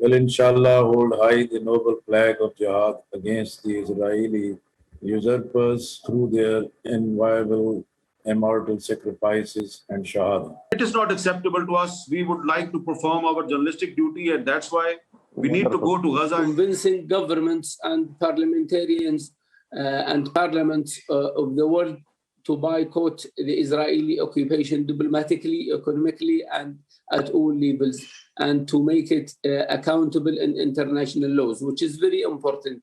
will inshallah hold high the noble flag of jihad against the Israeli usurpers through their inviolable immortal sacrifices and shahada. It is not acceptable to us. We would like to perform our journalistic duty, and that's why we need to go to Gaza. Convincing governments and parliamentarians and parliaments of the world to boycott the Israeli occupation diplomatically, economically, and at all levels, and to make it accountable in international laws, which is very important.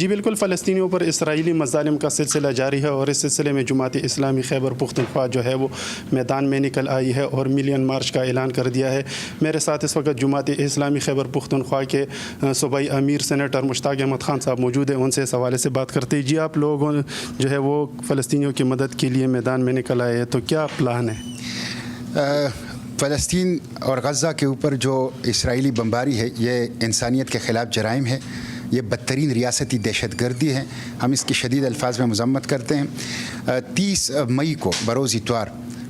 جی بالکل، فلسطینیوں پر اسرائیلی مظالم کا سلسلہ جاری ہے اور اس سلسلے میں جماعت اسلامی خیبر پختونخوا جو ہے وہ میدان میں نکل آئی ہے اور ملین مارچ کا اعلان کر دیا ہے۔ میرے ساتھ اس وقت جماعت اسلامی خیبر پختونخوا کے صوبائی امیر سینیٹر مشتاق احمد خان صاحب موجود ہیں، ان سے اس حوالے سے بات کرتے ہیں۔ جی آپ لوگوں جو ہے وہ فلسطینیوں کی مدد کے لیے میدان میں نکل آئے ہیں، تو کیا پلان ہے؟ فلسطین اور غزہ کے اوپر جو اسرائیلی بمباری ہے یہ انسانیت کے خلاف جرائم ہے، یہ بدترین ریاستی دہشت گردی ہے، ہم اس کی شدید الفاظ میں مذمت کرتے ہیں۔ 30 مئی کو بروز اتوار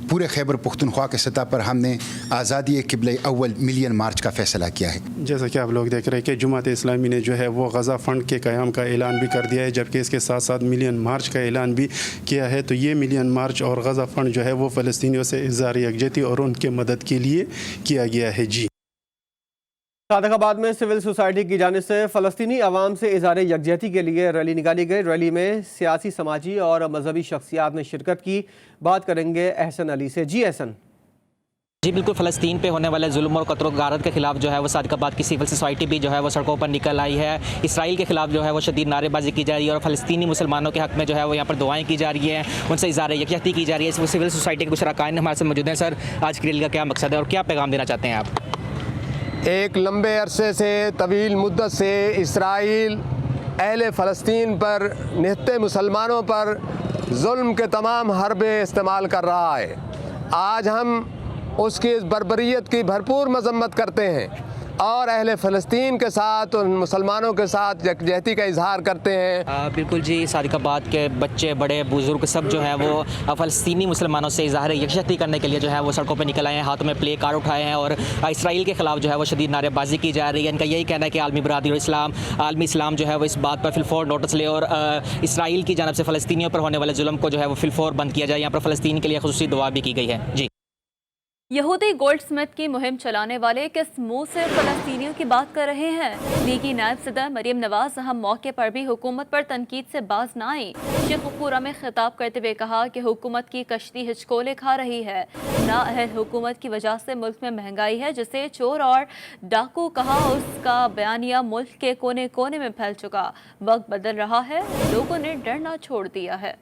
پورے خیبر پختونخوا کے سطح پر ہم نے آزادی قبلہ اول ملین مارچ کا فیصلہ کیا ہے۔ جیسا کہ آپ لوگ دیکھ رہے ہیں کہ جماعت اسلامی نے جو ہے وہ غزہ فنڈ کے قیام کا اعلان بھی کر دیا ہے، جبکہ اس کے ساتھ ساتھ ملین مارچ کا اعلان بھی کیا ہے۔ تو یہ ملین مارچ اور غزہ فنڈ جو ہے وہ فلسطینیوں سے اظہار یکجہتی اور ان کے مدد کے لیے کیا گیا ہے۔ جی صادق آباد میں سول سوسائٹی کی جانب سے فلسطینی عوام سے اظہار یکجہتی کے لیے ریلی نکالی گئی۔ ریلی میں سیاسی، سماجی اور مذہبی شخصیات نے شرکت کی۔ بات کریں گے احسن علی سے۔ جی احسن۔ جی بالکل، فلسطین پہ ہونے والے ظلم اور قتل و غارت کے خلاف جو ہے وہ صادق آباد کی سول سوسائٹی بھی جو ہے وہ سڑکوں پر نکل آئی ہے۔ اسرائیل کے خلاف جو ہے وہ شدید نعرے بازی کی جا رہی ہے اور فلسطینی مسلمانوں کے حق میں جو ہے وہ یہاں پر دعائیں کی جا رہی ہیں، ان سے اظہار یکجہتی کی جا رہی ہے۔ سول سوسائٹی کے کچھ ارکان ہمارے ساتھ موجود ہیں۔ سر، آج کی ریلی کا کیا مقصد ہے اور کیا پیغام دینا چاہتے ہیں آپ؟ ایک لمبے عرصے سے، طویل مدت سے اسرائیل اہل فلسطین پر، نہتے مسلمانوں پر ظلم کے تمام حربے استعمال کر رہا ہے۔ آج ہم اس کی اس بربریت کی بھرپور مذمت کرتے ہیں اور اہل فلسطین کے ساتھ، ان مسلمانوں کے ساتھ یکجہتی کا اظہار کرتے ہیں۔ بالکل جی، صادق آباد کے بچے، بڑے، بزرگ سب جو ہے وہ فلسطینی مسلمانوں سے اظہار یکجہتی کرنے کے لیے جو ہے وہ سڑکوں پہ نکل آئے ہیں، ہاتھوں میں پلے کارڈ اٹھائے ہیں اور اسرائیل کے خلاف جو ہے وہ شدید نعرے بازی کی جا رہی ہے۔ ان کا یہی کہنا ہے کہ عالمی برادری عالمی اسلام جو ہے وہ اس بات پر فلفور نوٹس لے اور اسرائیل کی جانب سے فلسطینیوں پر ہونے والے ظلم کو جو ہے وہ فلفور بند کیا جائے۔ یہاں پر فلسطین کے لیے خصوصی دعا بھی کی گئی ہے۔ جی، یہودی گولڈ سمتھ کی مہم چلانے والے کس منہ سے فلسطینیوں کی بات کر رہے ہیں؟ لیگی نائب صدر مریم نواز اہم موقع پر بھی حکومت پر تنقید سے باز نہ آئی۔ شیخ پورہ میں خطاب کرتے ہوئے کہا کہ حکومت کی کشتی ہچکولے کھا رہی ہے۔ نااہل حکومت کی وجہ سے ملک میں مہنگائی ہے، جسے چور اور ڈاکو کہا، اس کا بیانیہ ملک کے کونے کونے میں پھیل چکا۔ وقت بدل رہا ہے، لوگوں نے ڈرنا چھوڑ دیا ہے۔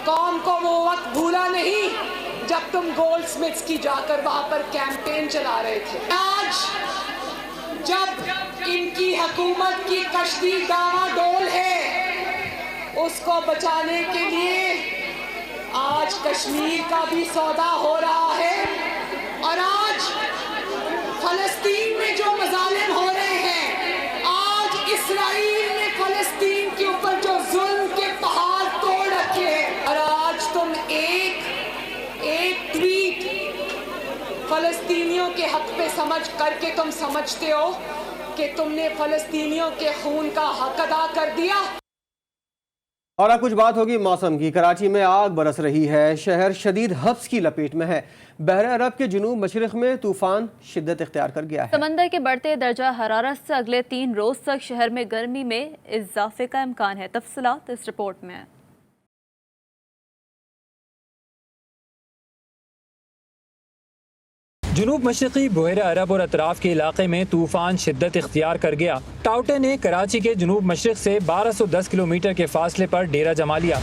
قوم کو وہ وقت بھولا نہیں جب تم گولڈ سمتھس کی جا کر وہاں پر کیمپین چلا رہے تھے۔ آج جب ان کی حکومت کی کشتی ڈاواں ڈول ہے، اس کو بچانے کے لیے آج کشمیر کا بھی سودا ہو رہا ہے، اور آج فلسطین میں جو مظالم ہو رہے ہیں، آج اسرائیل نے فلسطین کے اوپر جو ظلم کے پہاڑ توڑ رکھے ہیں، اور آج تم ایک ٹویٹ فلسطینیوں کے حق پہ سمجھ کر کے تم سمجھتے ہو کہ تم نے فلسطینیوں کے خون کا حق ادا کر دیا۔ اور اب کچھ بات ہوگی موسم کی۔ کراچی میں آگ برس رہی ہے، شہر شدید حبس کی لپیٹ میں ہے۔ بحر عرب کے جنوب مشرق میں طوفان شدت اختیار کر گیا ہے۔ سمندر کے بڑھتے درجہ حرارت سے اگلے 3 روز تک شہر میں گرمی میں اضافے کا امکان ہے۔ تفصیلات اس رپورٹ میں۔ جنوب مشرقی بحیرہ عرب اور اطراف کے علاقے میں طوفان شدت اختیار کر گیا۔ ٹاؤٹے نے کراچی کے جنوب مشرق سے 1210 کلومیٹر کے فاصلے پر ڈیرہ جما لیا۔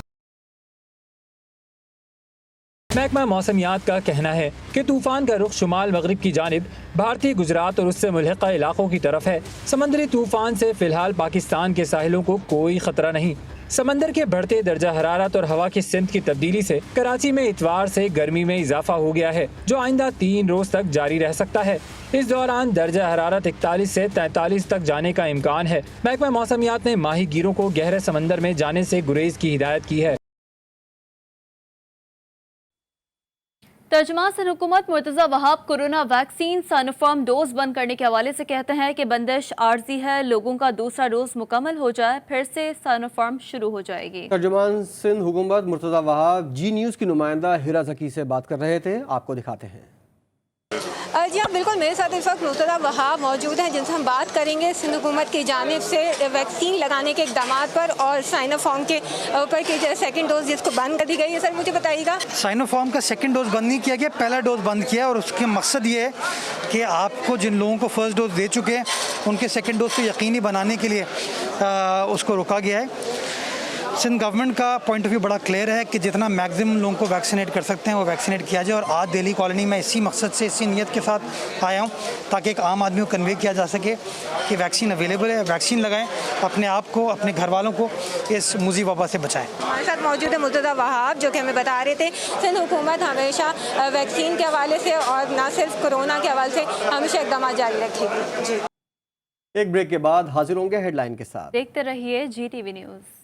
محکمہ موسمیات کا کہنا ہے کہ طوفان کا رخ شمال مغرب کی جانب بھارتی گجرات اور اس سے ملحقہ علاقوں کی طرف ہے۔ سمندری طوفان سے فی الحال پاکستان کے ساحلوں کو کوئی خطرہ نہیں۔ سمندر کے بڑھتے درجہ حرارت اور ہوا کی سمت کی تبدیلی سے کراچی میں اتوار سے گرمی میں اضافہ ہو گیا ہے، جو آئندہ 3 روز تک جاری رہ سکتا ہے۔ اس دوران درجہ حرارت 41 سے 43 تک جانے کا امکان ہے۔ محکمہ موسمیات نے ماہی گیروں کو گہرے سمندر میں جانے سے گریز کی ہدایت کی ہے۔ ترجمان صدر حکومت مرتضی وہاب کورونا ویکسین سائنوفارم ڈوز بند کرنے کے حوالے سے کہتے ہیں کہ بندش عارضی ہے، لوگوں کا دوسرا ڈوز مکمل ہو جائے پھر سے سائنوفارم شروع ہو جائے گی۔ ترجمان سندھ حکومت مرتضی وہاب جی نیوز کی نمائندہ ہیرا زکی سے بات کر رہے تھے، آپ کو دکھاتے ہیں۔ جی ہاں بالکل، میرے ساتھ اس وقت مرتضیٰ وہاب موجود ہیں جن سے ہم بات کریں گے سندھ حکومت کی جانب سے ویکسین لگانے کے اقدامات پر اور سائنوفارم کے اوپر کی جو سیکنڈ ڈوز جس کو بند کر دی گئی ہے. سر مجھے بتائیے گا. سائنوفارم کا سیکنڈ ڈوز بند نہیں کیا گیا، پہلا ڈوز بند کیا اور اس کے مقصد یہ ہے کہ آپ کو جن لوگوں کو فرسٹ ڈوز دے چکے ہیں ان کے سیکنڈ ڈوز کو یقینی بنانے کے لیے اس کو روکا گیا ہے. سندھ گورنمنٹ کا پوائنٹ آف ویو بڑا کلیئر ہے کہ جتنا میکزیمم لوگوں کو ویکسینیٹ کر سکتے ہیں وہ ویکسینیٹ کیا جائے. اور آج دہلی کالونی میں اسی مقصد سے اسی نیت کے ساتھ آیا ہوں تاکہ ایک عام آدمی کو کنوے کیا جا سکے کہ ویکسین اویلیبل ہے، ویکسین لگائیں، اپنے آپ کو اپنے گھر والوں کو اس موذی وبا سے بچائیں. ہمارے ساتھ موجود ہے مرتضیٰ وہاب جو کہ ہمیں بتا رہے تھے سندھ حکومت ہمیشہ ویکسین کے حوالے سے اور نہ صرف کورونا کے حوالے سے ہمیشہ اقدامات جاری رکھے گی. جی ایک بریک کے بعد حاضر ہوں گے ہیڈ لائن کے ساتھ. دیکھتے رہیے GTV نیوز.